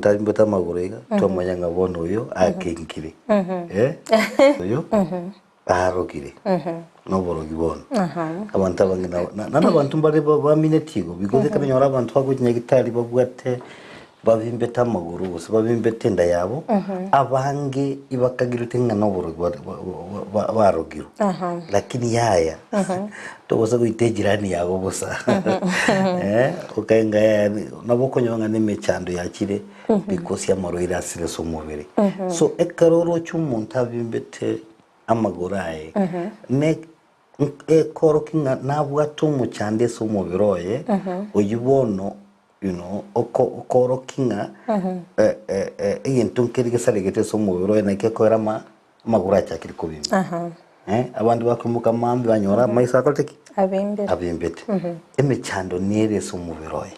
Ntabimbeta magurega twamanyanga bono yo akinkire yo arogire no borogi bono abantu abangina n'abantu mbare baminetigo bigoze kamenyora abantu bagukinya gitari babwate babimbeta maguru bose babimbete nda yabo abange ibakagira utenga no borogi barogiro lakini yaya toboza guitejirani yabo bosa ukaenga naboko nyonga nemechando yakire because ya maroira asire so mubere so ekaroro cy'umuntu abimbete amagoraye ne korokinga nabwato mu cyande so mubiroye uyibono korokinga yintunkirige saregete so mubiroye nake korama magura cyakiri kubimba abandi bakumuka mambi banyora mayisako teki abimbete emechando nere so mubiroye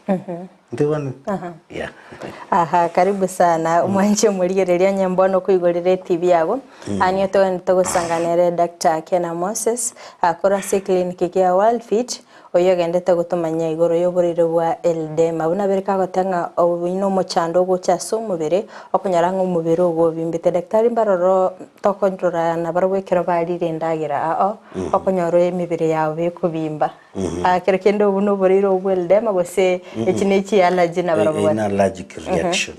ndibona karibu sana umwanje murigereria nyambono kwigorere TV yago anyo to gusanganere Dr. Kena Moses akora clinic ya Worldfit oyo gendete gutumanya igoro yoburire bwa LD mabuna bereka gotanga obino mochando gocha somubere okunyaranga umubere ugo bimbite daktari mbaroro tokonjura na barwekero barire ndagira okunyoro emibere yawe kubimba kerekendo ubuno burire bwa LD magose ekineki allergy na barabwa na allergic reaction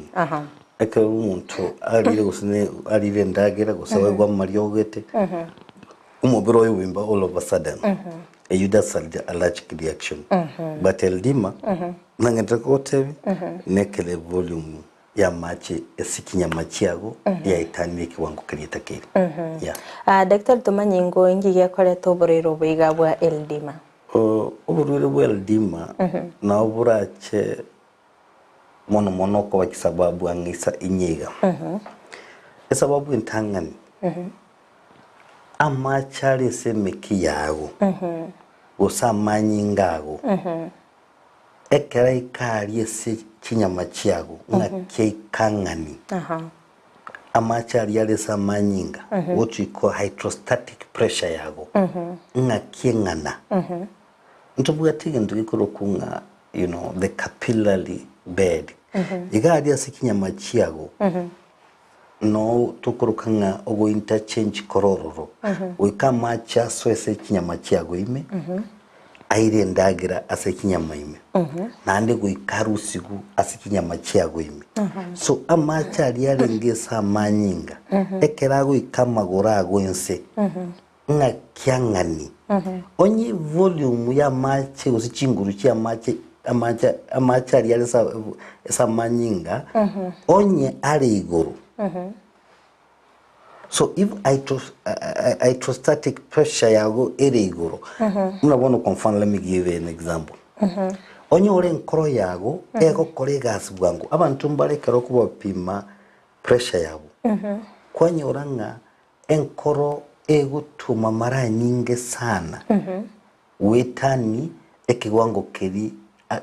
eke umuntu arire gusine arire ndagira gusawe gwa mariyogete umubere oyo bimba all of a sudden that's allergic reaction but eldima nangenda kote nekele volume ya machi esikinyama chiago ya itaniki wangu kirita kiri Dr. Tumanyingo ingi yakoreto buriro bwiga bwa eldima uburiro bwa eldima na oburache mono ko bakisababu angisa inyiga esababu intangani amachari semeki yago usamanyingago ekera ikari ese kinyama chiago ngake kangani amachari yale samanyinga what we call hydrostatic pressure yago ngake ngana ntubwatige ndikoro kunga the capillary bed igari ese kinyama chiago no tukurukanga ogo interchange korororo wikamacha swese kinyama chiago ime aire ndagira ase kinyama ime nande guikarusigu ase kinyama chiago ime so amacha aliare ngesa manyinga ekerago ikamagora ago ense nga kyangani onye volume ya mache usichinguru chia mache amacha aliare sa manyinga onye ale igoro so if hydrostatic pressure yago ere igoro unabona confirm. Let me give you an example. Onye ore nkoro yago ego kore gas bwangu abantu mbarekero kubapima pressure yago kwanye oranga enkoro ego tuma mara nyinge sana wetani ekiwango keri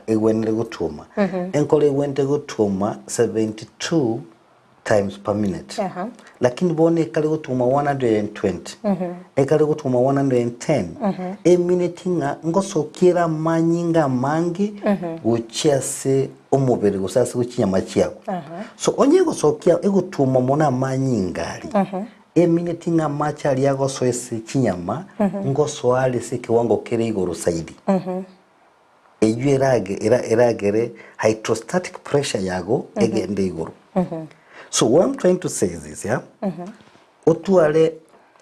egwenere gutuma enkoro egwente gutuma 72 times per minute lakini bone kale gutuma 120 ekale gutuma 110 a minute nga ngosokira manyinga mangi uchiase omubere gusase gukinyama chiako so onye gosokia egutuma mona manyingari a minute nga machari yago soese kinyama ngoswale se kiwango kere igoro saidi eragere hydrostatic pressure yago egende igoro. So what I'm trying to say is this, otuale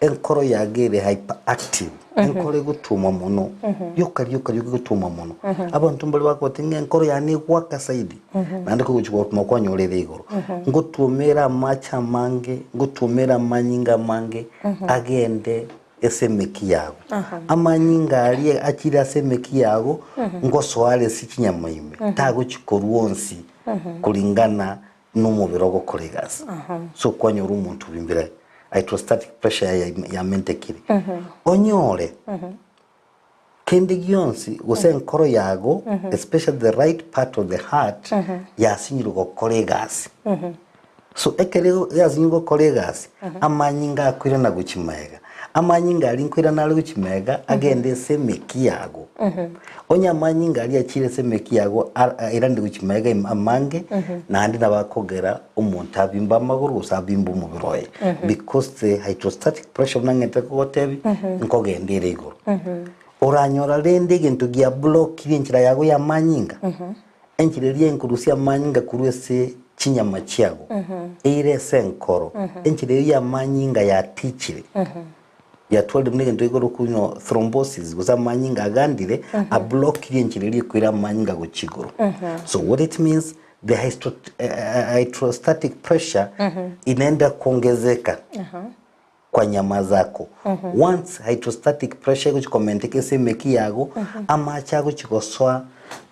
enkoro yagere hyperactive enkoro gutuma mono yokari gutuma mono abantu mbali bakotinga enkoro yani gwaka saidi nande ko guchwa gutuma kwanyorere igoro ngutumera macha mange ngutumera manyinga mange agende esemeki yago amanyinga ali akira semeki yago ngoswale sikinyama ime tago chikoruonsi kulingana n'umubiro go kolegas so kwanyura umuntu bimbira hydrostatic pressure ya mentekiri onyore kendi gionsi usenkoro yago especially the right part of the heart yasinyiro go kolegas so ekere yazinyiro go kolegas amanyinga akwira na gukimaega amanyinga ali nkwira nali kuchimega agende semeki yago onya amanyinga ali achire semeki yago era ndi kuchimega amange nandi nabakogera umuntu abimba amaguru usabimba umubiroye because the hydrostatic pressure nangete kotebi nkogendere iguru oranyora rende gintu gia block inchira yago ya manyinga enchire rie nkurusia manyinga kurwese chinyama chiago eire senkoro enchire ya manyinga ya tichire ya 12 mnege ndo igoro kunyo thrombosis gusa manyinga agandire a block enchire rie kwira manyinga gochigoro so what it means the hydrostatic pressure inaenda kuongezeka kwa nyama zako once hydrostatic pressure kuchikomenteke semeki yago ama chago chikoswa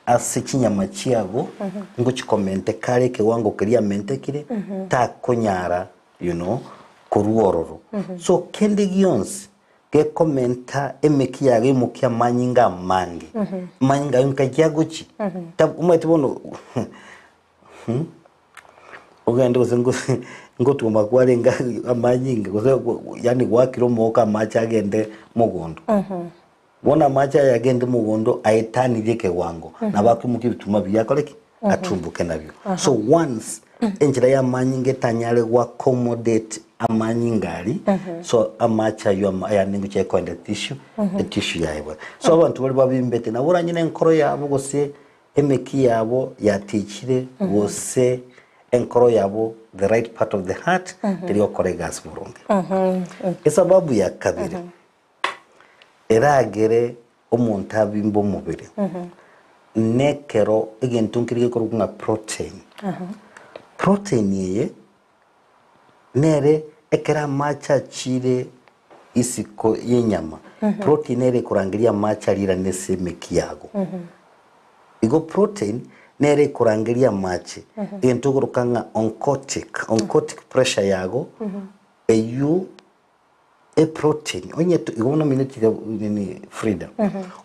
asichinyama chiago nguchikomente kare kiwango kiria mentekire ta konyara kuruororo so kende gionsi ke komenta emeki yago imukia manyinga mange manyinga yunka guchi tab umatibono ogende uzengo ngotu magwarenga amanyinga yani gwakiro moka macha agende mugondo bona macha yagende mugondo aitani rike wango na bakumuki bituma byakoleki atumbuke nabyo so once enjira ya manyinga tanyale gwa accommodate amanyingali so amacha yo yaningu cheko ende tissue yaibwa so abantu bali babimbete na bora nyine enkoro yabo gose emeki yabo yatichire gose enkoro yabo the right part of the heart trio koregas burungi esababu ya kabiri eragere omuntu abimbo mubiri nekero egentunkirige korukunga protein protein ye nere ekera macha chire isiko yenyama protein ere kurangiria macha lira nesemeki yago igo protein nere kurangiria machi entugurukanga oncotic pressure yago eyu protein onye igona minute ni freedom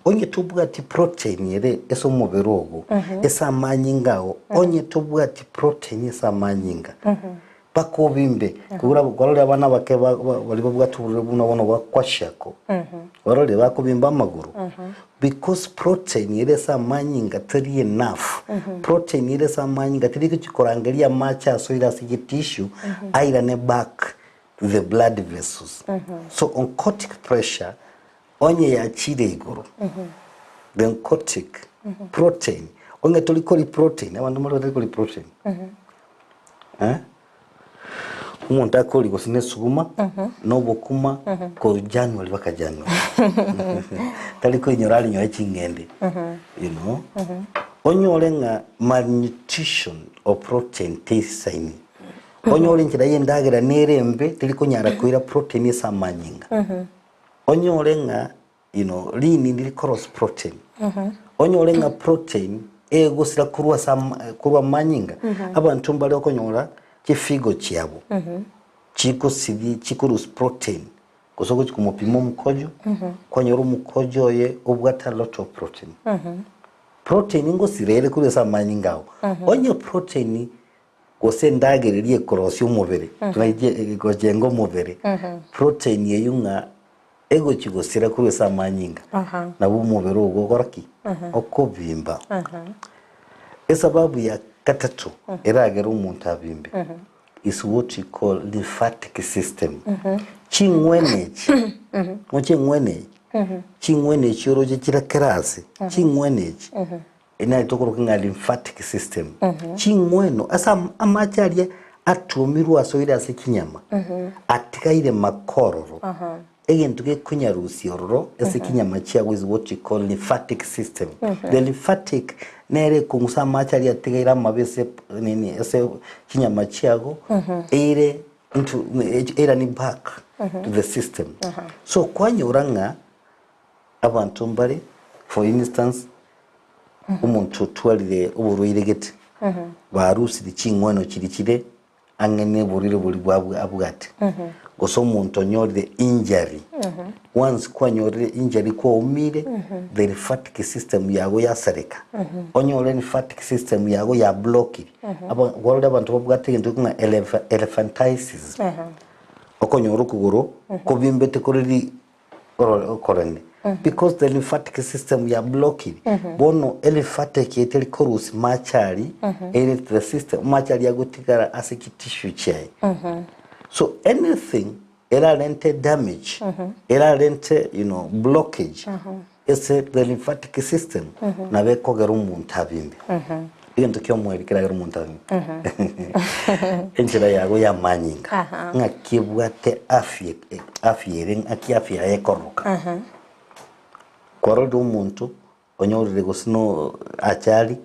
onye tubuga ti protein yere eso muberogo esa manyinga onye tubuga ti protein esa manyinga bako bimbe kugura gorore abana bake bali bavuga tubure buno bono bakwashako gorore bako bimba amaguru because protein yere sa manyinga tari enough protein yere sa manyinga tari kikorangalia macha so ira sigi tissue aira ne back to the blood vessels so oncotic pressure onye ya chire iguru the oncotic protein onye tolikoli protein abantu malo tolikoli protein umuntu akoli gosine suguma no bokuma ko January baka January taliko inyorali nyoe chingende onyolenga malnutrition of protein taste onyole nchira yendagira nerembe tiliko nyara kuira protein esa manyinga onyolenga lini ndili cross protein onyolenga protein egosira kurwa manyinga abantu mbale okonyola chifigo chiabo chiko sivi chikurus protein kosoko chikumupimo mukojo kwanyoro mukojo ye obwata lot of protein protein ngo sirere kuresa manyingawo onye protein kose ndagererie korosyo mubere twaje gojengo mubere protein yeyunga ego chigosira kuresa manyinga na bumubere ugo goraki okobimba esababu ya katatu eragera umuntu abimbe is what we call lymphatic system chingwenechi chingwenechi oroje kirakerase chingwenechi ina tokorukinga lymphatic system chingweno asa amacharia atumirwa soira ase kinyama atikaire makororo egento ge kunyarusi ororo ase kinyama chiago is what we call lymphatic system the lymphatic nere kungusa macharia atikaira mabese nini ase kinyama chiago eire into era ni back to the system so kwanyoranga abantu mbare for instance umuntu twalire uburuire gete barusi dicingwano kirikire angene burire buri bwabwe abugate goso umuntu nyorire injury once kwanyorire injury ko umire the lymphatic system yago yasareka onyorire lymphatic system yago ya block aba gorode abantu babugate ndukunga elephantiasis okonyora okuguru kubimbete kuriri korene because the lymphatic system ya blocking bono lymphatic eteli chorus machari the system machari ya gutigara asiki tissue chai so anything era lente damage era lente blockage is the lymphatic system na bekogera umuntu abimbe into kyo mwirikira gero umuntu abimbe enjira yago ya manyinga ngakibwate afye afya ekoroka kwaro do umuntu onyorire gusino achali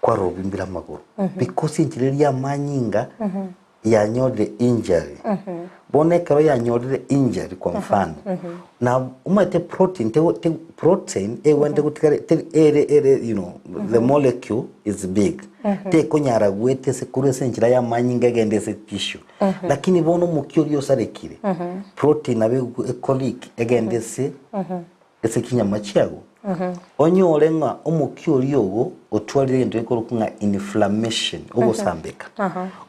kwaro bimbira amaguru because injira ya manyinga yanyorire injury bonekero yanyorire injury kwa mfano na umate protein protein wende gutikare the molecule is big te konyara gwete se kurese njira ya manyinga gende se tissue lakini bono mukyori osarekire protein abe colic egende se ese kinyama cyago onyore nga omukyori ogo otwalire ndo ekorokunga inflammation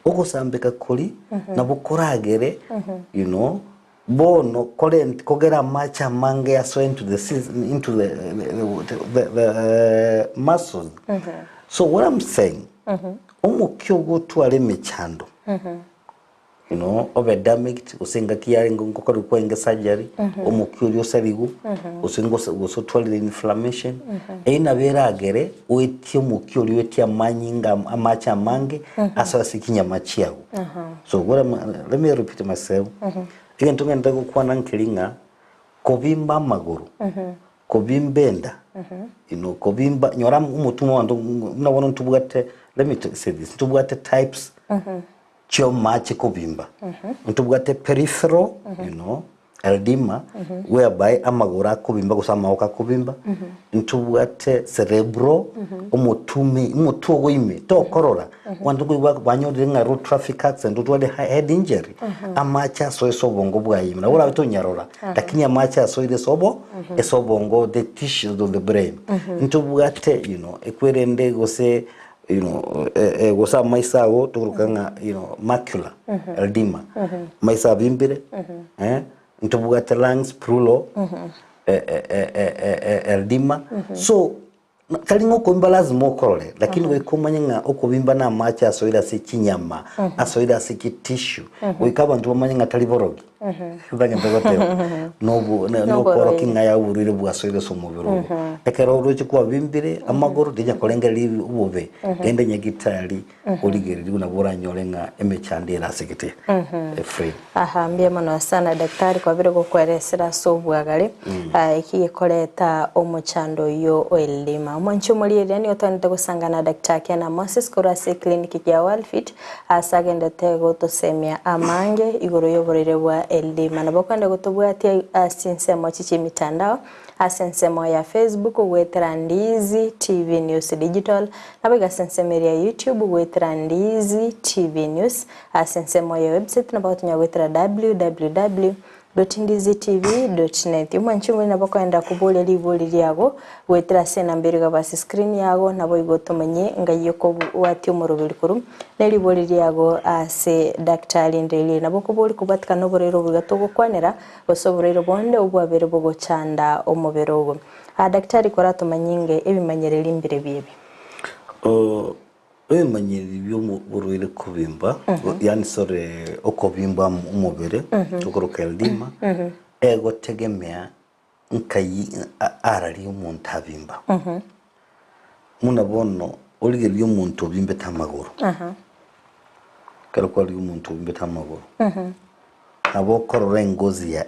ogosambeka koli na bukoragere bono current kogera macha mange yaso into the muscles so what I'm saying omukyogo twale mechando over damaged usenga kiyari ngokoro kwenge surgery omukyori osarigu usengo gosotwalire inflammation eina beragere wetio mukyori wetia manyinga amacha mange asasi kinyama chiago so let me repeat myself again tungenda gukwana nkilinga kobimba maguru kobimbenda kobimba nyora umutumo wando nabona ntubwate let me say this ntubwate types chio machi kobimba ntubwate peripheral edema whereby amagura kobimba kusama oka kobimba ntubwate cerebral umutugo ime to korora wandu banyorire nga road traffic accident utwale head injury amacha so esobongo bwayime na ura bitonyarora lakini amacha so ile sobo esobongo the tissues of the brain ntubwate ekwerende gose gosa maisago turukanga macula edema maisa bimbire ntubwate lungs plural edema so kalingo komba lazima okorole lakini wekomanya nga okobimba na macha asoira se kinyama asoira se tissue wekaba ntu omanya nga taliborogi kubanga ndogote no koroki nga ya urire bwasoira so mubiro ekero uroje kwa bimbire amagoro deja kolenga libi ubube gende nyagitali oligeri una bora nyolenga emechandira sekete free mbia mano sana daktari kwa bire gukweresera so bwagare ikiye koleta omuchando yo oelima mwancho mulire ni otanda gusangana daktari kana Moses Kurase clinic ya Worldfit asagenda tego tosemia amange igoro yoborere bwa elima nabokanda gutubwati asinsemo chichi mitandao asensemo ya Facebook wetera Ndizi TV News Digital nabiga sensemo ya YouTube wetera Ndizi TV News asensemo ya website nabatunya wetera www.ndizitv.net mwanchumwe nabakwenda kubule libuli lyago wetera sena mbere ga basi screen yago nabo igotomanye ngayoko wati umurubiri kuru nelibuli lyago ase daktari ndeli nabo kubuli kubatika noborero bugatogo kwanera bosoborero bonde ubwabere bogo chanda omuberogo daktari korato manyinge ebimanyerera imbere bibi manyeri byo muruire kubimba yani sore okobimba umubere tukoroka eldima ego tegemea nkayi arari umuntu abimba munabono oligeri umuntu bimbe tamaguru karoko ari umuntu bimbe tamaguru abo korora ngozi ya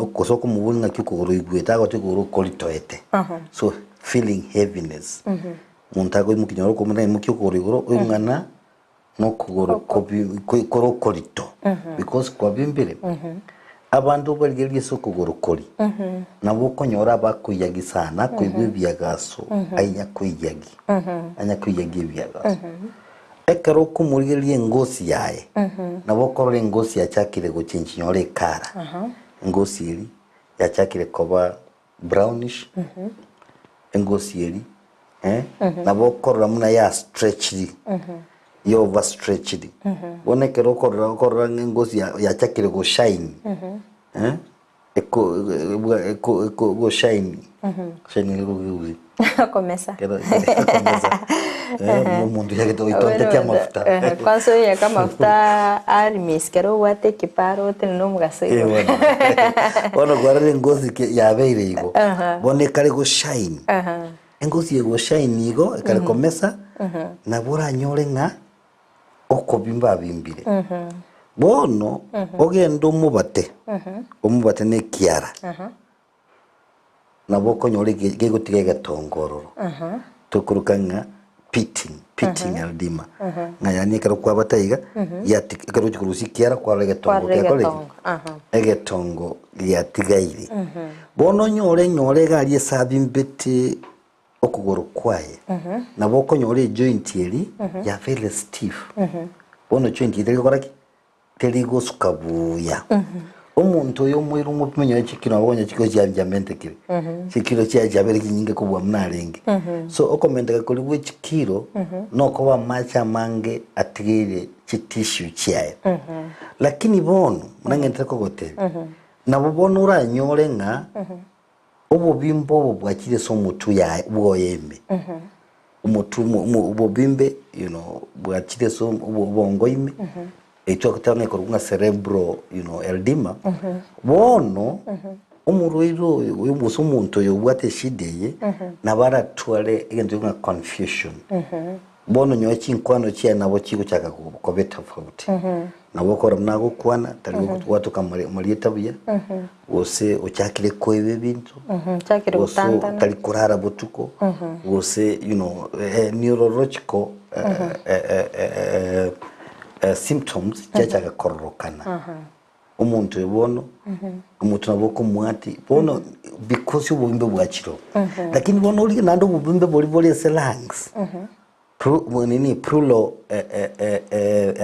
okosoko mubunga kikuguru igweta agoteguru kolitoete so feeling heaviness muntago mukinyoro ko muna mukikorigoro umwana no kugoro korito because kwa bimbere abantu barigeriye so kugoro kori nabo konyora bakuyagi sana kwibibiyagaso anya kuyagi biyagaso ekero ko murigeriye ngosi yae nabo korore ngosi yachakire gucincinyore kara ngosi iri yachakire koba brownish ngosi iri nabo korora muna ya stretch you overstretched wone kero korra ngozi ya chakire go shine go shine shine go komesa komesa mundu yake to itonte mafuta kwanza ya kama mafuta armis kero wate kiparo teno mugasei ono gwarare ngozi ya beire igo bone kare go shine ngozi go shine igo kare komesa na bora nyore nga okobimba bimbire bono ogendo mubate omubate ne kiara na boko nyore gegutiga gatongororo tukurukanga pitting aldima ngayani karo kwa bataiga yati karo kurusi kiara kwa regetongo egetongo yatigaire bono nyore gari esabimbete okugoro kwaye na boko nyore joint eri ya very stiff bono joint eri koraki terigo sukabuya omuntu yo mwiru mupimenyo chikino abonye chiko cyamjamente kire chikiro cyajabere kinyinge kubwa mnarenge so okomenda kuri bwe chikiro noko wa macha mange atigire chitishu cyaye lakini bono munangente ko gote nabo bono uranyore nga obubimbo bwakire so mutu ya bwoyeme umutu ububimbe bwakire so ubongoime echo kutanga kurunga cerebro edema bono umuruiro uyu musumuntu yo bwate shideye nabara twale igende nga confusion bono nyochi nkwano cya nabo kiko cyaka kubeta fabuti nabo kora mnago kwana tali watu kamari tabuya wose ucyakire ko ibe bintu cyakire gutanda tali kurara butuko wose neurological symptoms cyacaga kororokana umuntu yebono umuntu naboko mwati bono because ubumbe bwakiro lakini bono uri nando ubumbe boli lungs prulo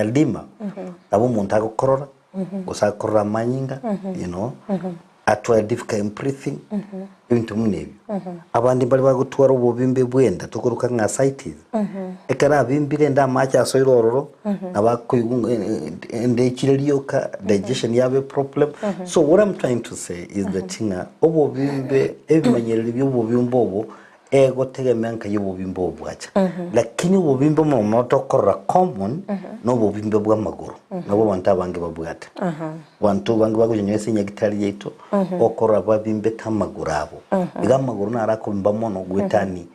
edema abo umuntu agokorora gusakorora manyinga atwa difficult breathing ibintu munebyo abandi bali bagutwara ububimbe bwenda tukuruka nka ascites ekara bimbire ndamacha asoirororo abakuyunga ndekireliyoka digestion yabe problem so what I'm trying to say is that ububimbe ebimanyerere by'ububimbe obo ego tegemenka y'ububimbe obwacha lakini ububimbe mu moto korra common no bubimbe bw'amaguru nabo bantu abange babwata bantu bange bagunyese nyagitari yeto okora babimbe tamaguru abo biga amaguru narakomba mono gwetani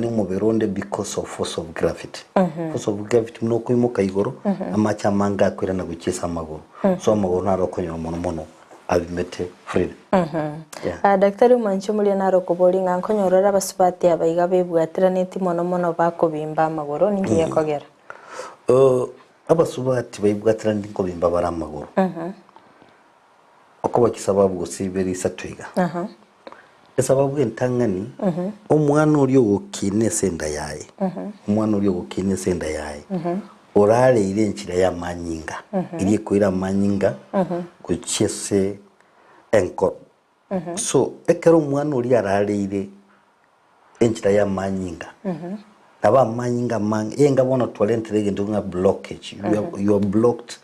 umuberonde because of force of gravity force of gravity no kwimuka igoro amacha manga akwirana gukisa amaguru so amaguru narakonyora mono abimete free daktari mancho muri naro kubori ngankonyorora basubati abayiga bebwatira neti mono bakobimba amaguru ningiye kogera abasubati bayibwatira ndiko bimba bara amaguru oko bakisaba bugusiberi satwiga esababu entangani omwana uri okine senda yaye omwana uri okine senda yaye orale ile nchira ya manyinga iliye kuira manyinga kuchese enko so ekero mwana uri arale ile nchira ya manyinga aba manyinga yenga bona toilet legend nga blockage you are blocked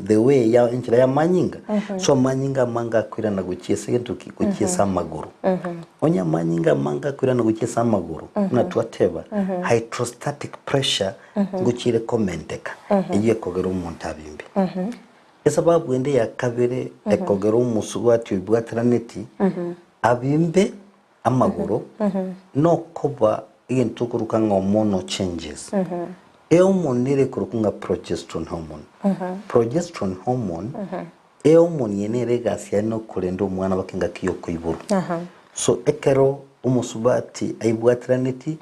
the way ya nchira ya manyinga so manyinga manga kuira na kuchese kintu kuchesa amaguru onya manyinga manga kuira na kuchesa amaguru na twateba hydrostatic pressure nguchire komenteka igiye kogera umuntu abimbe esababu ende ya kabere ekogera umusubati ubwatraneti abimbe amaguru no koba intukuruka ngomono changes hormone kurukunga progesterone hormone progesterone hormone hormone yenere gasi no kurendo umwana bakenga kiyo kuiburu so ekero umusubati aibwatraneti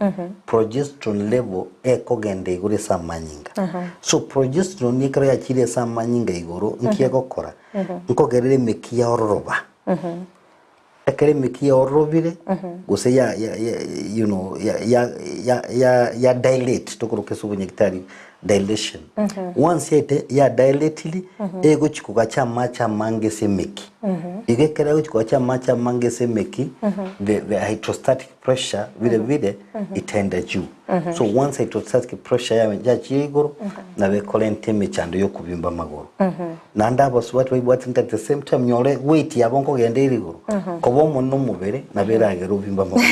progesterone level ekogende igure samanyinga so progesterone yekero yakire samanyinga igoro nkiye gokora nkogerere mekiya ororoba ekere mekiya orobire guse ya dilate tokuruke subunyegitari dilation once yete ya dilatedly ego chikuka cha macha mange semeki igekera chikuka cha macha mange semeki the hydrostatic pressure vile itenda juu so once hydrostatic pressure ya chigoro na be kolente mechando yo kubimba magoro na ndabo swatu ibwati at the same time nyole weight yabonko gende irigoro kobomo no mubere na berage rubimba magoro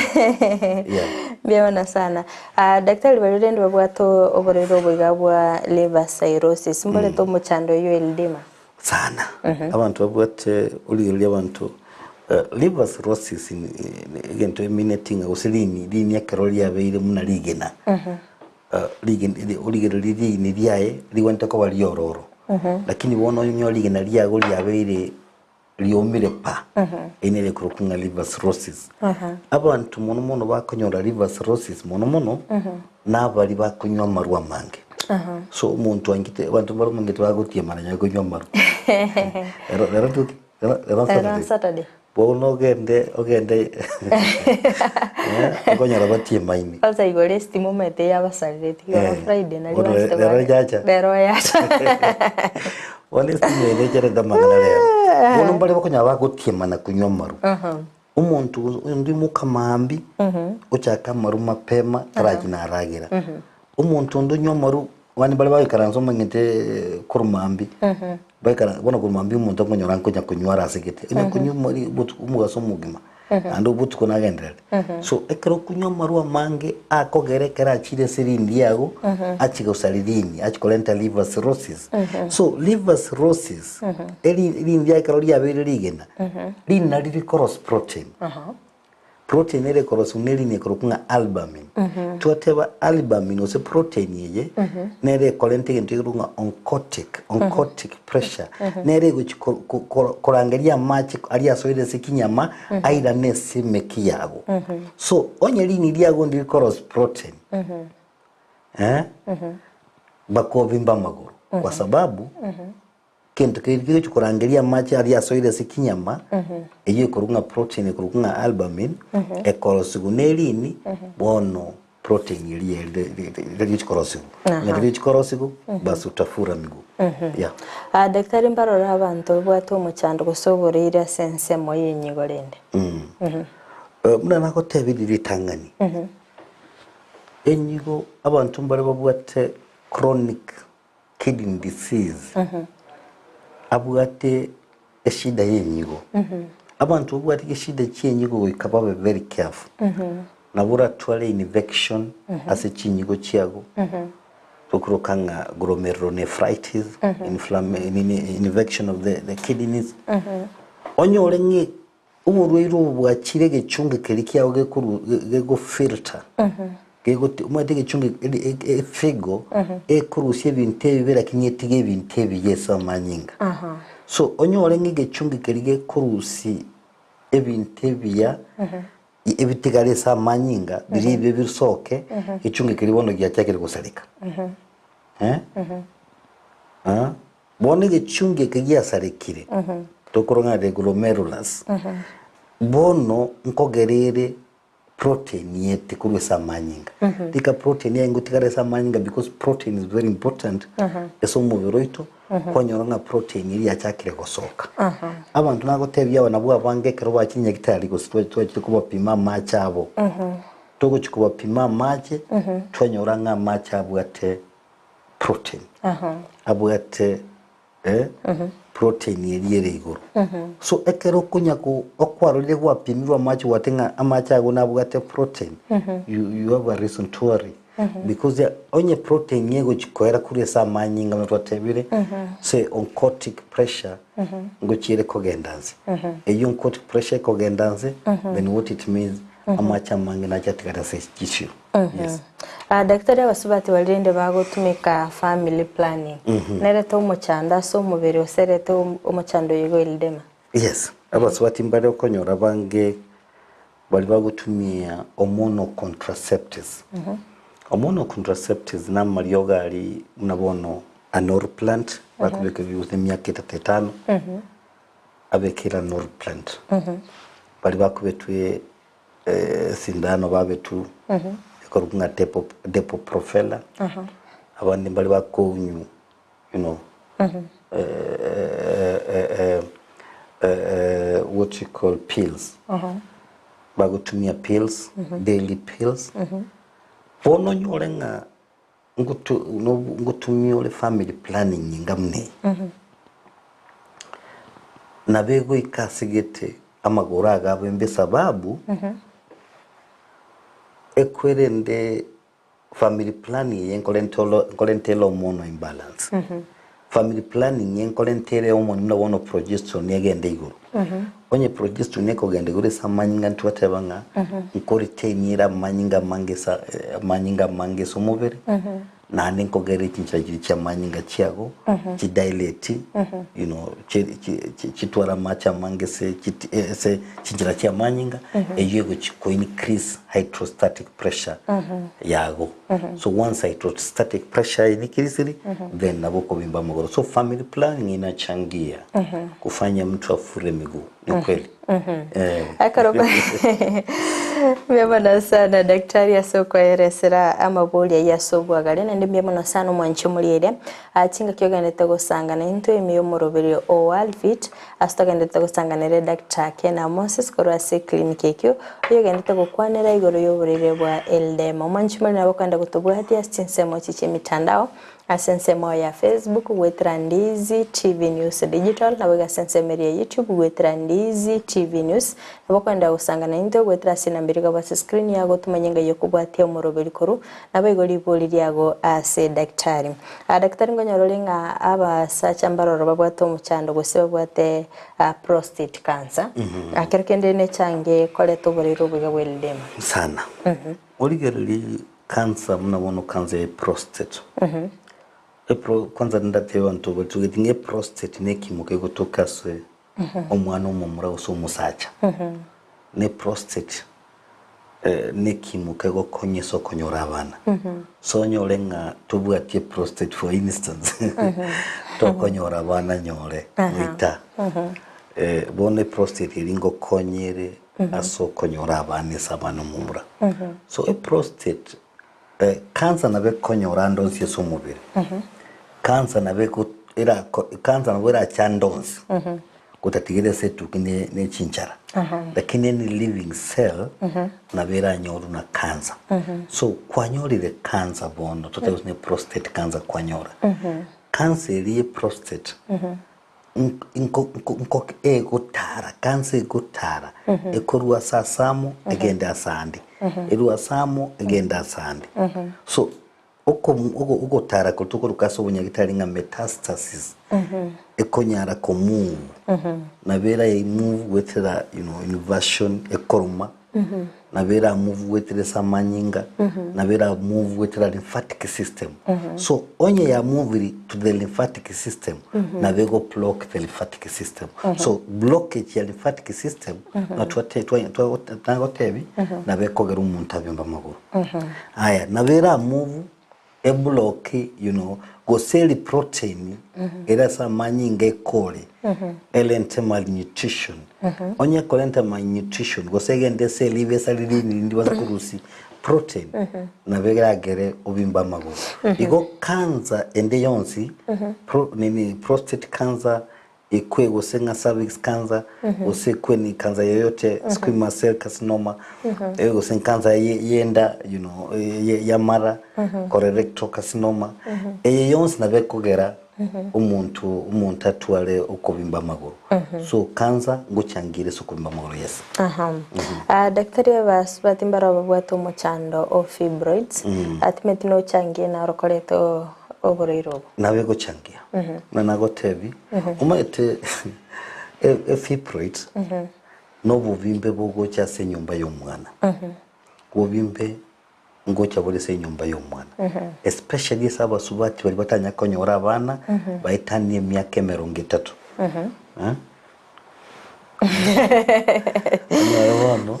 yeah biona sana daktari barende babwato oborero bwigabwa liver cirrhosis mbole to muchando yo eldema sana abantu babwate uli abantu liver cirrhosis gento minating usilini dini yakeroli yabeire muna ligena ligena lini liaye liwenta ko bali yororo lakini wono nyo ligena liago yabeire liomire pa enele kurukunga liver cirrhosis abantu mono bakonyora liver cirrhosis mono nabali bakunywa marwa mange so umuntu angite abantu bari mungite bagutie maranya kunywa maru era Saturday bono ogende akonyora batie maini alza igore stimomete yabasalireti ya Friday na lero yacha honestly ne jere damangana lero bono bali bakonya bagutie mana kunywa maru umuntu ndi mukamambi uchaka maru mapema tarajina aragira umuntu ndonywa maru wani bali bayikaranzo mangite kurumambi bayikara bona kurumambi umuntu akonyora nkonya kunywa rasigite ine kunywa muri butu umugaso mugima ando butu konagendere so ekero kunywa maru mange akogerekera chire sirindi yago achigosalidini achikolenta liver cirrhosis so liver cirrhosis eli lindi yakero lyabere ligena lina lili cross protein protein ele korosumeli ne korokunga albumin tuateba albumin ose protein yeye nere kolente ntikurunga oncotic pressure nere kurangalia match alia soide sikinyama aida nesi mekiyago so onyeli ni liago ndi koros protein bakovimba maguru kwa sababu kento kiri kurangalia match alia soide sikinyama eyo kurunga protein kurunga albumin ekorosuguneli ni bono protein ili chikorosugu ngati chikorosugu basi utafura migu yeah daktari mbarora abantu bwato muchando gusoborera sense moye nyigorende muna nako tebiri tangani enyigo abantu mbare babwate chronic kidney disease abwate eshida yenyigo abantu bwate eshida cyenyigo ikababe very careful nabura twale infection ase cyenyigo cyago tukurukanga glomerulonephritis infection of the kidneys onyole ngi uburwiro bwakire gecunge kerikiyago gego filter gego umwete gecunge figo ekurusie binte bibera kinyetige binte biyesa manyinga so onyole ngi gecunge kerige kurusi ebinte biya ebitigale sa manyinga biribe bisoke icunge kiribono gyachakire gusalika bone gecunge kigiasarekire tokoronga de glomerulus bono nkogerere protein yete kurwesa manyinga tika protein yangu tikare sa manyinga because protein is very important eso mubiroito konyoronga protein iri yachakire gosoka abantu nago tebya banabwa bange kero bakinye gitari go twari kuba pima macha abo togo chikuba pima mache twanyoranga macha abwate protein abwate protein yeri iguru so ekero kunya ko okwarole gwa pimirwa machi watenga amacha ago nabwate protein you have a reason to worry because onye protein yego chikoera kuri sa manyinga mutwatebire say oncotic pressure ngo chire kogendanze eyo oncotic pressure kogendanze then what it means amacha mange na chatikata se tissue yes daktari abasubati balinde bagotumika family planning nereta umuchanda so mubere osereta umuchando yego eldema yes abasubati mbare okonyora bange bali bagotumia hormonal contraceptives hormonal contraceptives na marioga ali unabono anor plant bakubeka biuze myaka 5 abekira anor plant bali bakubetwe sindano babetu ekorunga depo profela abandi mbali bakonyu you know what you call pills bagutumia pills daily pills bono nyolenga ngutumia ole family planning ngamne na bego ikasigete amagora agabo embe sababu ekwerende family planning yenkolentelo mono imbalance family planning yenkolentele omoni mna wono progesterone yagende iguru onye progesterone ko gende gure samanyinga ntwatebanga nkori tenira manyinga mangesa umubiri nane nkogere kinchagiri kya manyinga kyago kidilate you know kitwara macha mangese se kinjira kya manyinga eyego ko increase hydrostatic pressure yago so once hydrostatic pressure increase then nabo kubimba magoro so family planning inachangia kufanya mtu afure miguu ni kweli akaroba Mbona sana daktari asokweresera amabulia yasobwagale nende mbona sana mwanchi mulire atinga kyoganete gusangana into emiyo murobiri o Worldfit astoganete gusanganira Dr. Kena Moses korase clinic ekyo yoganete gukwanira igoro yoburire bwa LDM mwanchi mulire nabo kwenda gutubwati asinsemo chiche mitandao asensemo ya Facebook gwetira Ndizi TV News Digital na wega sensemeri ya YouTube gwetira Ndizi TV News nabo kwenda gusangana into gwetira sinambiriga basi screen yago tumanyenga yokubwatia umuroberi koru nabo igori boliri yago ase daktari daktari ngonyorolinga aba sacha mbaroro babwato muchando guseba bwate prostate cancer akerekende ne change kole toborero bwa weldem sana origerli cancer mnabono cancer ya prostate kwanza ndatewa ntobo tugetinge prostate nekimuke gutoka se omwana omumura usomusacha ne prostate nekimuke gokonyeso konyora abana so nyolenga tubwatie prostate for instance to konyora abana nyore wita bone prostate iringo konyere aso konyora abana sabana mumura so prostate cancer nabe konyora ndonsi somubiri cancer nabe era cancer nabe chandonsi kutatigire setu kine ne chinchara lakini ni living cell nabera nyoru na cancer so kwanyorire cancer bondo totale prostate cancer kwanyora cancer iri prostate inko egotara cancer egotara ekorwa sasamo egenda asandi erwa samo egenda asandi so uko tara kutuko rukaso bunyagitari nga metastasis ekonyara ko move nabera ya move with the inversion ekoruma nabera move with the samanyinga nabera move with the lymphatic system so onye ya move to the lymphatic system nabego block the lymphatic system so blockage ya lymphatic system na twatebi nabekogera umuntu abimba maguru aya nabera move a block go cell protein era samanyinga ekole elente malnutrition onye kolente malnutrition go segende cell ibesa lilini ndibaza kurusi protein na begagere obimba maguru igo cancer ende yonsi prostate cancer ikwe gosenga cervix cancer osekwe ni cancer yoyote squamous cell carcinoma gosenga cancer yenda yamara colorectal carcinoma yonsi nabekogera umuntu atwale ukobimba maguru so cancer nguchangire sokobimba maguru yes daktari basbatimbara babwato muchando o fibroids atmetino changie na rokoleto oboreiro nabego changia na nagotebi umaite fibroids no buvimbe bogocha se nyumba y'omwana buvimbe ngocha bole se nyumba y'omwana especially saba subati bali batanya konyora abana baitanie myaka 30 no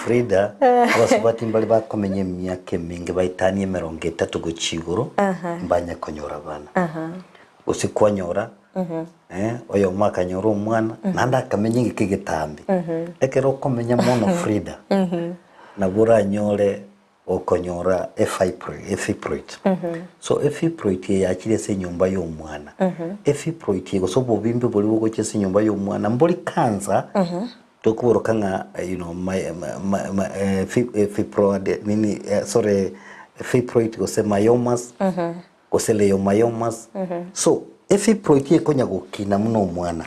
Frida wasubati mbali bakomenye myaka mingi baitanie 30 guchiguru mbanya konyora abana usikwanyora oyo mwaka nyoro umwana nanda kamenye ngikigitambi ekero komenya mono Frida nabura nyore okonyora efibroid. So efibroid yakire se nyumba y'omwana. Efibroid gosobo bimbe boli bugoche se nyumba y'omwana mboli kanza tokuboroka nga fibroid nini fibroid gose myomas gose leiomyomas. So efibroid ekonya gukina muno omwana.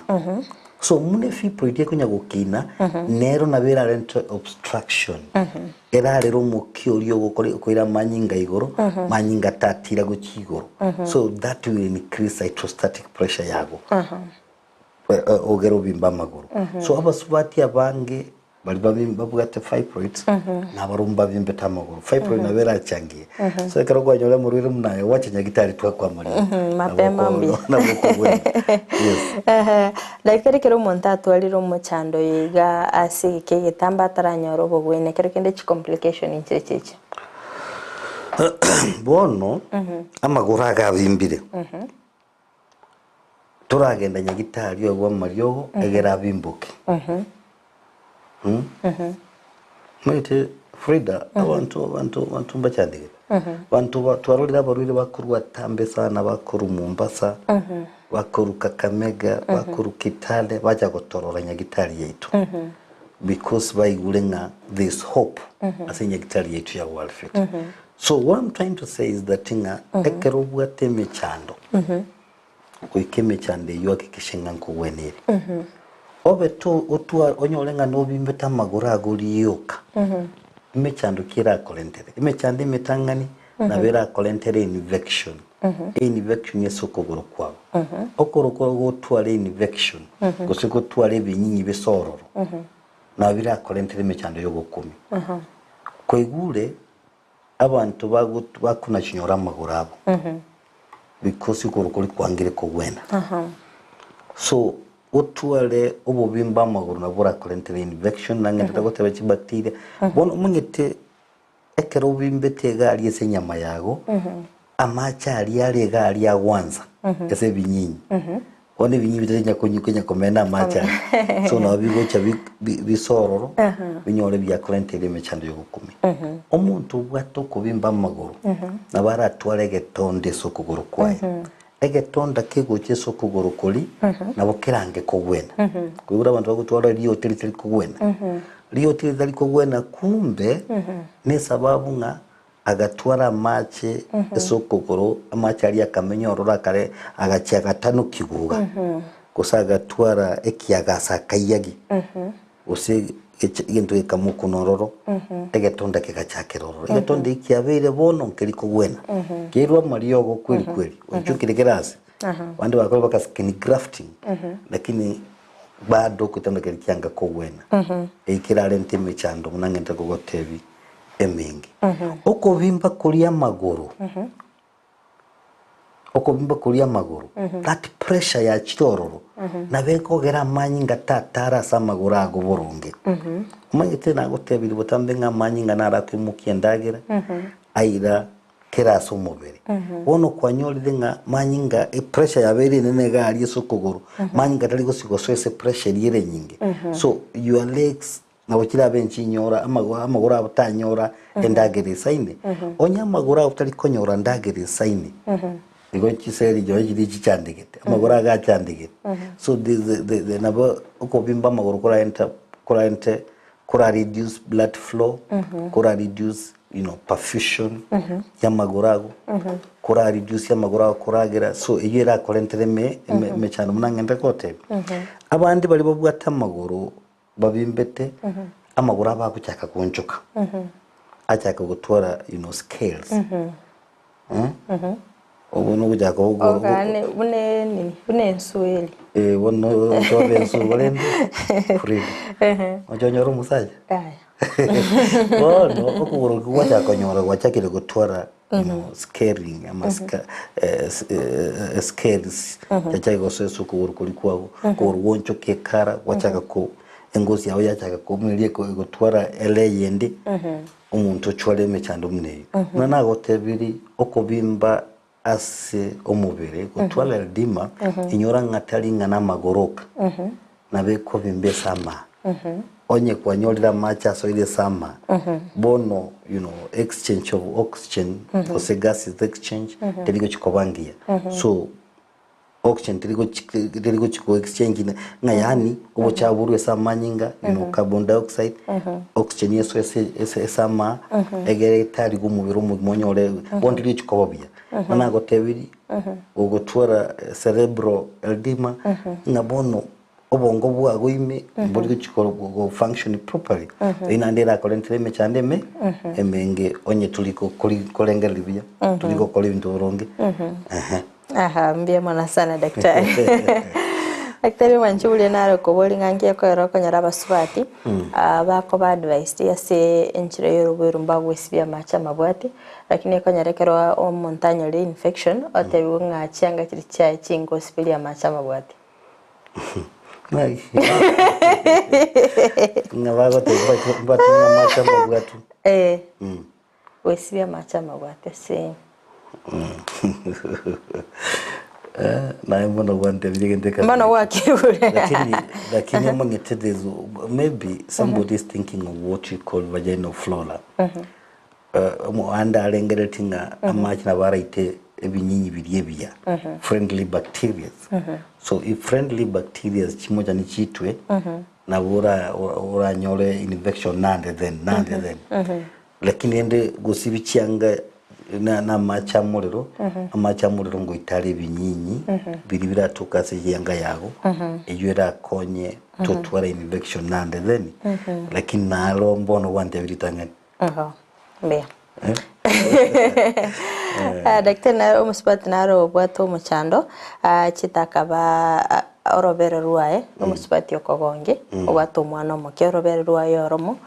So mune fibroid ekonya gukina nero nabera rent obstruction. Era rero mukiorio gokoira manyinga igoro manyinga tatira gukigoro. So that will increase hydrostatic pressure yago. Ogero bimba maguru. So abasubati abange bali bavuga ate fibroids nabarumba bimbeta maguru. Fibroid nabera changie. So ekero kwanyole murwire munaye wacha nyagitari twakwa muri. Mapema mbi. Yes. Daktari kero montatu aliro mochando yiga asi kegitamba taranyoro bogwene kero kende chi complication inchecheche. Bono amaguru agabimbire. Turagenda nyagitari ogwa maryogo egera bimbuke. Mwite Frida abantu mbacyandige. Bantu twarorira abarwire bakuru batambe sana bakuru Mombasa. Bakuru Kakamega, bakuru Kitale baja gotorora nyagitari yetu. Because baigulenga there's hope as nyagitari yetu ya Worldfit. So what I'm trying to say is that ekero bwate mechando. Kuikeme chande yuaki kishenga nkuweniri. Obe to otua onyolenga nobimbeta magura aguri yoka. Mechando kira kolentere. Mechande metangani na vera kolentere infection. Infection yeso kogoro kwabo. Okoro kogo twale infection. Gosiko twale binyinyi besororo. Na vera kolentere mechando yogo 10. Koigure abantu bakuna chinyora magurabo. Because you kuri kwangire kugwena. So otwale obubimba maguru na bura kolentere infection nangenda goteba bacteria. Bono mungete ekero obimbete gali ese nyama yago. Amacha ali gali agwanza. Ese binyinyi. One binyinyi bitenya konyukenya komena amacha. So na bigocha bisororo binyole bya kolentere mechando yo 10. Omuntu bwato kubimba maguru. Na bara twale getonde sokuguru kwaye. Egetonda kigoche sokuguru koli na bokirange kogwena. Kugura abantu bagutwala liyo tili kogwena. Liyo tili kogwena kumbe ne sababu nga agatwara amache sokuguru amache ali akamenyorora kare agachi agatano kiguga. Kosa agatwara ekiyagasa kayagi. Ose into ekamuku nororo egetonda kegachakiroro egetonda ikiabere bono nkeriko gwena kirwa mariogo kweli unchukire gerasi wande bakora baka skin grafting lakini bado kutonda kirikyanga ko gwena ekirale ntime chando munangenda gogotebi emingi oko bimba kulia maguru that pressure ya chirororo na beko gera manyinga tatara sa maguru ago burunge umanyite na gotebiri botambe nga manyinga narakwimukiye ndagira aira keraso mubere bono kwanyolide nga manyinga pressure ya bere nene gali sokogoro manyinga tali gosigosese pressure yire nyinge so your legs na wakira benchi nyora amaguru abutanyora endagere saine onya maguru abutali konyora ndagere saine Igo chiseri jo jiri chichandikete amaguru agachandikete so the nabo ukobimba amaguru kora reduce blood flow kora reduce perfusion ya maguru kora reduce ya maguru koragira so yera kolentere me chano munangende kote abandi bali babwata amaguru babimbete amaguru abakuchaka kunchuka achaka gutwara scales Obuno buja ko go. Ogane bune nsueli. Wono to bensu bolende. Free. Onyoro musaje. Aya. Wono okuburo kuwacha konyora gwachakire gutwara scaring amaska scales. Yacha go sesu kuburo kuri kwago. Ko woncho kekara gwachaka ko engozi yawe yachaka ko mwirie ko gutwara eleyende. Umuntu chwale mechando mune. Nana gotebiri okobimba ase omubere gutwala dima inyora ngatali ngana magoroka na beko bimbesa ama onye kwanyolira macha so ile sama bono you know exchange of oxygen ose gases exchange teligo chikobangia so oxygen teligo chiko exchange nga yani obo chaburwe sama nyinga you know carbon dioxide oxygen yeso ese sama egere tali gumubiro monyole bondiri chikobabia mana gotebiri ogotwara cerebral edema nga bono obongo bwago ime buri chikoro go function properly inandera kolentre mechandeme emenge onye tuliko kolengera libya tuliko kole bintu ronge aha mbia mwana sana daktari daktari manchuli naro koboli ngangia ko eroko nyara basubati bako ba advice ya se enchire yorubero mbagwe sibya macha mabwati lakini ko nyarekerwa o montagne le infection otewe ngachanga kiri chai chingo sibilia macha mabwati ngabago te batu macha mabwatu wesibya macha mabwati se na mbono wante vigende mbona wakibure lakini mongetedezo maybe somebody is thinking of what you call vaginal flora mo anda alengeretinga amachi na baraite ebinyinyi biriebya friendly bacteria so if friendly bacteria chimoja ni chitwe na ora nyole infection nande then lakini ende gusibichanga na macha muliro amacha muliro ngo itali binyinyi biribira tukase yanga yago eyera konye totwara infection nande then lakini nalo mbono wante biritanga mbea daktari na umusipati naro bwato muchando chitakaba orobere ruae umusipati okogonge obwato mwana omoke orobere ruae oromo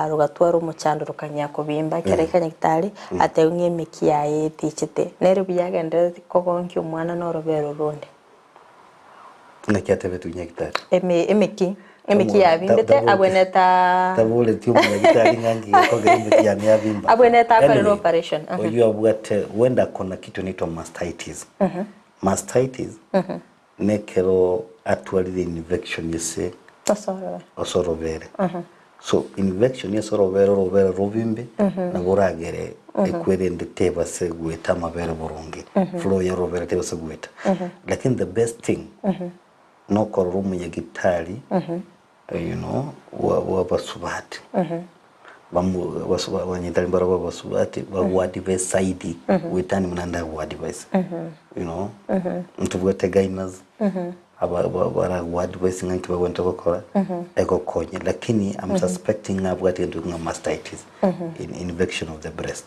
rugatwara umuchando rukanya kubimba kereka nyitari ateunye emikiaye tichite nere biyagende kogonge umwana norobere rundi nakyate betu nyitari emiki ya bimbete abweneta tabule tiumu nyitari ngangi koga emiki ya nyabimba abweneta kwa operation you have got wenda kona kitu nito mastitis mastitis nekero atwalire infection yese osorobere so infection yesorobere robimbe na buragere ekwerende teba segweta mabere burungi flow ya robere teba segweta lakini the best thing no koromu ya gitari you know wa basubati wanyitari mbara wa basubati wa device side wetani mnanda wa device you know mtuvuga gainas bara wa device nganti wawenta bakora ego konye lakini I'm suspecting I've got into mastitis in infection of the breast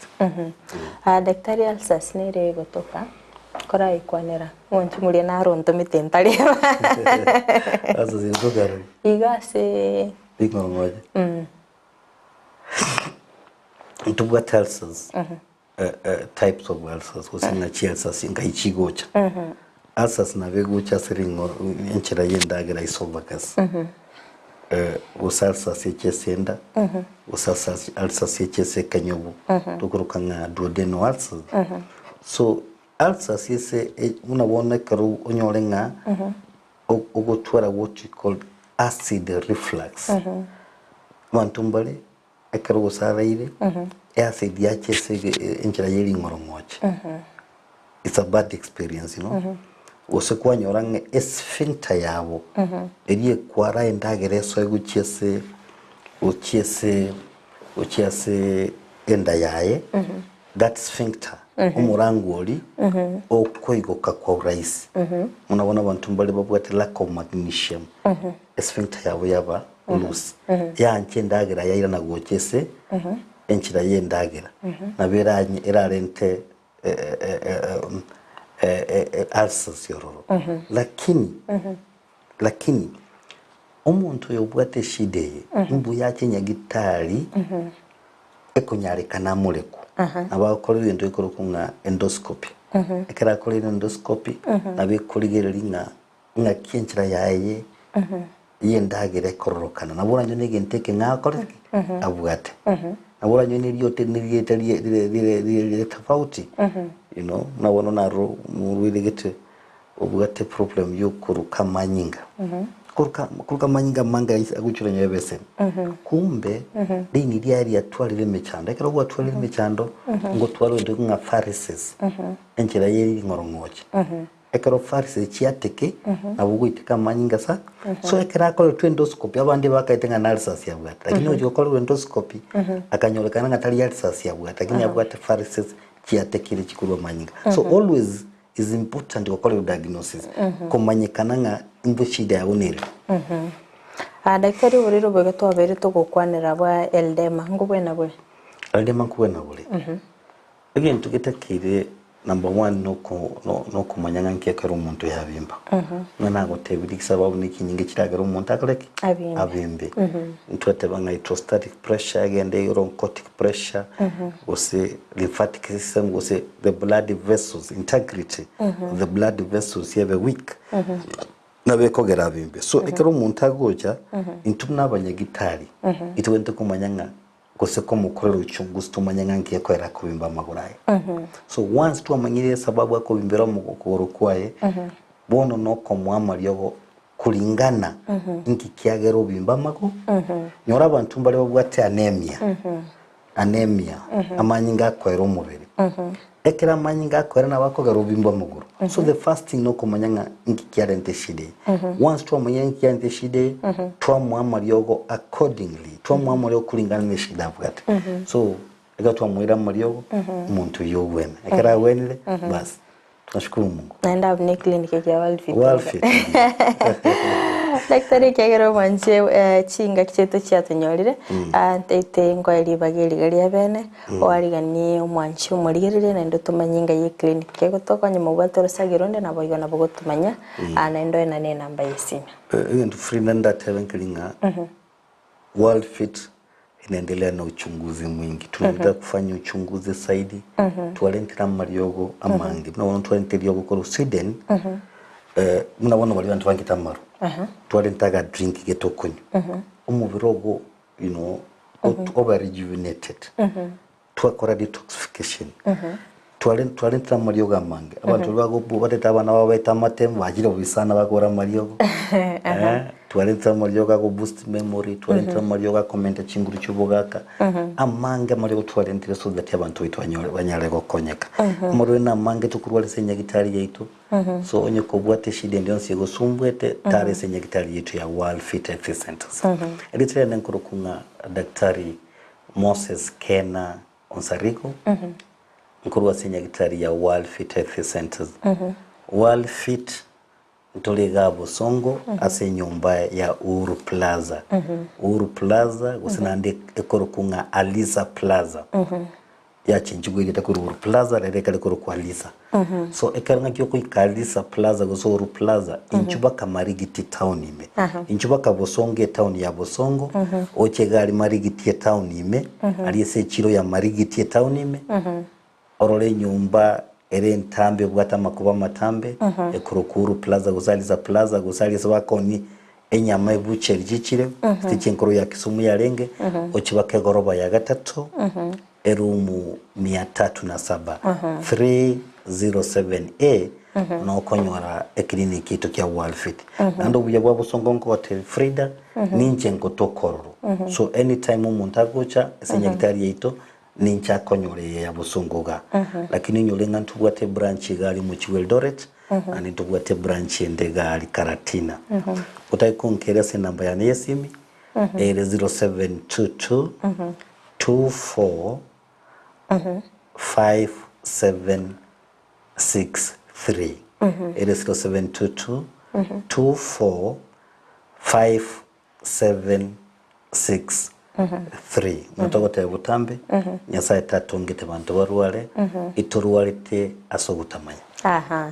daktari alsas nere gotoka kora ikwanera wonchi muri na ronto mitentari asa zindugaro igase bigoro ngoje tubuga ulcers types of ulcers usina ulcers inga ichigocha ulcers na vegocha siringo enchira yendagira isobakas usalsas echesenda usalsas ulcers echese kanyobu tukurukanga duodenal ulcers so ulcers yese unabona karo onyolenga ogotwara what you call acid reflux mantumbale ekaro usaraire acid yachese enchira yeri ngorongoche it's a bad experience you know osekwanyorange sphincter yabo eriye kwara endagere so eguchese uchiese enda yaye that sphincter umurangoli okoigoka kwa uraisi unabona abantu mbali babwate lack of magnesium sphincter yabo yaba loose yanche ndagera yaira na gochese enchira yendagera naberanye erarente ulcers yororo lakini omuntu yobwate shide mbu yache nyagitari ekonyarikana muleku abakorera into ikorokunga endoscopy ekera korera endoscopy nabikorigerera nga kienchira yaye yendagere kororokana nabura nyo negenteke ngakoreke abwate nabura nyo niryote niriyete tofauti you know nabona naro muruiregete obwate problem yo kuruka manyinga kuruka manyinga manga aguchura nyebese kumbe dini diari atwalire mechando ekero gwatwalire mechando ngo twalo ndi nga Pharisees enchira yeri ngorongoche ekero Pharisees chiateke abuguiteka manyinga sa so ekera kole endoscopy abandi bakaitenga analysis ya bwata lakini ojo kole endoscopy akanyorekana ngatali analysis ya bwata lakini abwata Pharisees chiatekire chikurwa manyinga so always is important okole diagnosis kumanyikana nga imbo shida ya unere daktari uriro bwe twabere tugukwanira bwa eldema ngubwena bwe eldema kubwena bwe again tugetakire number 1 no kumanyanga nkekero umuntu yabimba mwana gotebiri sababu nikinyinge kiragera umuntu akaleke abimbe ntwateba nga hydrostatic pressure agende bronchotic pressure ose lymphatic system ose the blood vessels integrity of the blood vessels have weak nabekogera abimbe so ekero umuntu agoja intuna abanyagitari itwente kumanyanga kose ko mukorera uchunguzi tumanyanga nkekora kubimba maguraye so once twamanyire sababu akubimbera mu gukoro kwaye bono no komwama lyogo kulingana inki kiagera ubimba mago nyora abantu mbale bwate anemia amanyinga akwera umubiri ekera amanyinga akwera nabakogera ubimba maguru so the first thing no komanyanga inki kiarente shide once twamanyanga inki kiarente shide twamwama lyogo accordingly twamwama lyogo kulingana neshida bwate so ega twamwira malyogo umuntu yobwene ekera wenile basi tunashukuru Mungu naenda abne clinic ya Worldfit daktari kagero manje chinga kicheto cyatunyorire ntete ngwali bageli gali abene oarigani omwanchi umurigirire nendo tumanyinga ye clinic kego tokanye mubwato rusagironde naboyona bogotumanya nendo ena ne namba yesina ndio free nda tevenkelinga Worldfit inaendelea na uchunguzi mwingi tunaendelea kufanya uchunguzi zaidi tuwalentira mariogo amangi mnaona tuwalentira yogo kwa Sweden mnaona wali bantu bangita maru tuwalentaga drink geto kunyu umubirogo you know over rejuvenated tuwakora detoxification tuwalentira mariogo amangi abantu bago bateta abana babeta matemu bagira obisana bakora mariogo tuwalentira mariogo go boost memory tuwalentira mariogo comment chinguru chubogaka amanga mariogo tuwalentira so that abantu banyale gokonyeka muri na mange tukurwale senya gitari yaitu so onye ko bwate shide ndio nsigo sumbwete tare senya gitari yetu ya Worldfit Health Centers elitira nenkoro kunga daktari Moses Kena Onsarigo nkurwa senya gitari ya Worldfit Health Centers Worldfit ntolega Bosongo ase nyumba ya Uhuru Plaza Plaza gusinande ekoro kunga Aliza Plaza ya chinjigwe gita kuri Uhuru Plaza rere kale koro kwa Aliza so ekaranga kyo ku Aliza Plaza go Uhuru Plaza inchuba kamarigiti town ime inchuba ka Bosongo town ya Bosongo ochegali marigiti town ime aliyese chiro ya marigiti town ime orole nyumba ere ntambe bwata makuba matambe ekurukuru Plaza gusaliza Plaza gusaliza bakoni enyama ebuche rigikire stichenkoro ya Kisumu ya Renge ochibake goroba ya gatatu erumu 307 307A no konyora ekliniki to kya Worldfit ando buya bwa Bosongo Hotel Frida ninje nkotokoro so anytime umuntu agocha senyagitari yeito nincha konyore ya Bosongoga lakini nyolenga ntubwate branch gali mu Eldoret ani ntubwate branch endega ali Karatina utaikonkera se namba ya nesimi 0722 24 5763 0722 24 5763 mutogote butambe nyasaye tatongete bantu barware iturwarite asogutamanya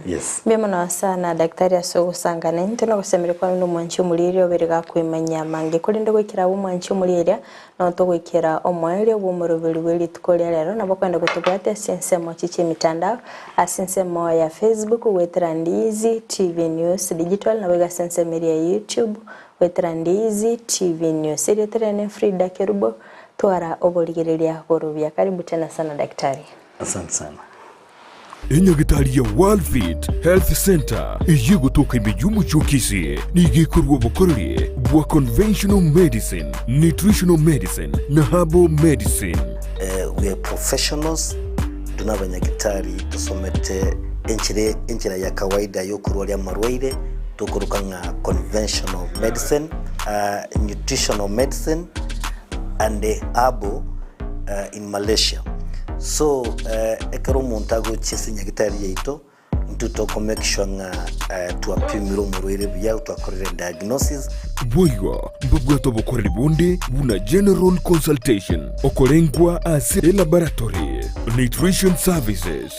yes bimo na sana daktari asogusangana ntino gusemere kwa no mwanchi umurire oberega kwimanya mange kurinde gwikira bo mwanchi umurire no to gwikira omwere bo murubiri weli tukolya rero nabo kwenda gutubwate sensemo chichi mitandao asensemo ya Facebook wetera Ndizi TV News digital na wega sensemo ya YouTube wetera Ndizi TV News ile ne Frida Kerubo twara oboligereria gorubya karibu tena sana daktari asante sana Enyagitari ya Worldfit Health Center iyi gutuka imijumbu chukisi nigikorwa bukorere bwa conventional medicine, nutritional medicine na herbal medicine. We are professionals, tuna abanyagitari tusomete enchira ya kawaida yo kurwaria marwaire tukuruka nga conventional medicine, nutritional medicine and herbal in Malaysia. So ekero montago chese nyagitari yeito ntutoko make sure nga tuapimiro murwire bya twakorera diagnosis. Boywa mbabwato bokorera bonde buna general consultation okolengwa as laboratory nutrition services.